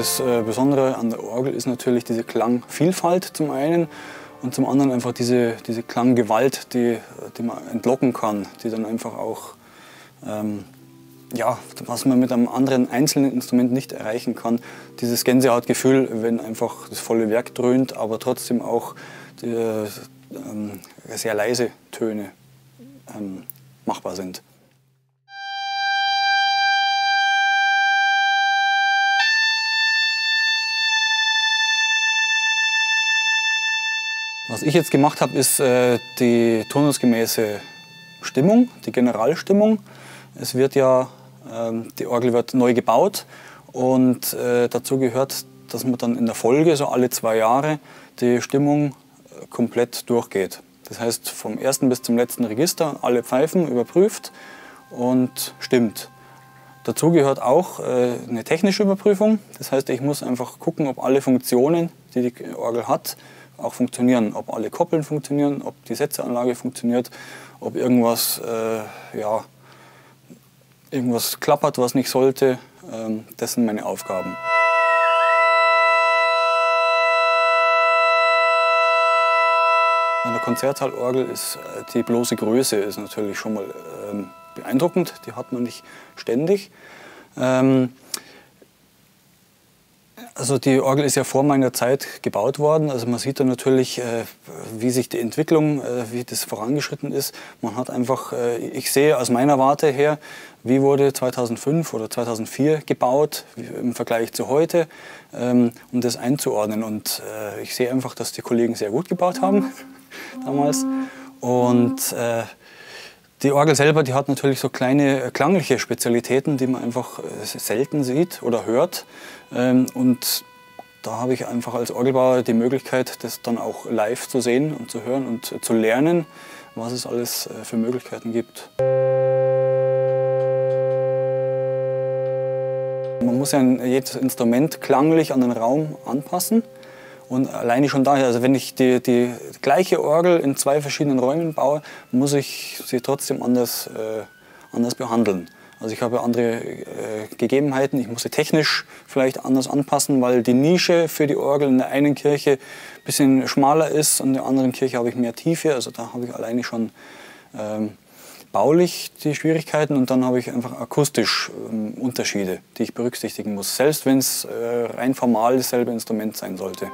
Das Besondere an der Orgel ist natürlich diese Klangvielfalt zum einen und zum anderen einfach diese Klanggewalt, die man entlocken kann, die dann einfach auch, ja, was man mit einem anderen einzelnen Instrument nicht erreichen kann. Dieses Gänsehautgefühl, wenn einfach das volle Werk dröhnt, aber trotzdem auch sehr leise Töne machbar sind. Was ich jetzt gemacht habe, ist die turnusgemäße Stimmung, die Generalstimmung. Es wird ja, die Orgel wird neu gebaut und dazu gehört, dass man dann in der Folge, so alle 2 Jahre, die Stimmung komplett durchgeht. Das heißt, vom ersten bis zum letzten Register alle Pfeifen überprüft und stimmt. Dazu gehört auch eine technische Überprüfung. Das heißt, ich muss einfach gucken, ob alle Funktionen, die die Orgel hat, auch funktionieren. Ob alle Koppeln funktionieren, ob die Setzeranlage funktioniert, ob irgendwas, ja, irgendwas klappert, was nicht sollte. Das sind meine Aufgaben. An der Konzerthallorgel ist die bloße Größe ist natürlich schon mal beeindruckend. Die hat man nicht ständig. Also die Orgel ist ja vor meiner Zeit gebaut worden. Also man sieht da natürlich, wie sich die Entwicklung, wie das vorangeschritten ist. Man hat einfach, ich sehe aus meiner Warte her, wie wurde 2005 oder 2004 gebaut im Vergleich zu heute, um das einzuordnen. Und ich sehe einfach, dass die Kollegen sehr gut gebaut haben damals. Und die Orgel selber, die hat natürlich so kleine klangliche Spezialitäten, die man einfach selten sieht oder hört. Und da habe ich einfach als Orgelbauer die Möglichkeit, das dann auch live zu sehen und zu hören und zu lernen, was es alles für Möglichkeiten gibt. Man muss ja jedes Instrument klanglich an den Raum anpassen. Und alleine schon daher, also wenn ich die gleiche Orgel in 2 verschiedenen Räumen baue, muss ich sie trotzdem anders behandeln. Also ich habe andere Gegebenheiten, ich muss sie technisch vielleicht anders anpassen, weil die Nische für die Orgel in der einen Kirche ein bisschen schmaler ist und in der anderen Kirche habe ich mehr Tiefe. Also da habe ich alleine schon baulich die Schwierigkeiten und dann habe ich einfach akustisch Unterschiede, die ich berücksichtigen muss, selbst wenn es rein formal dasselbe Instrument sein sollte.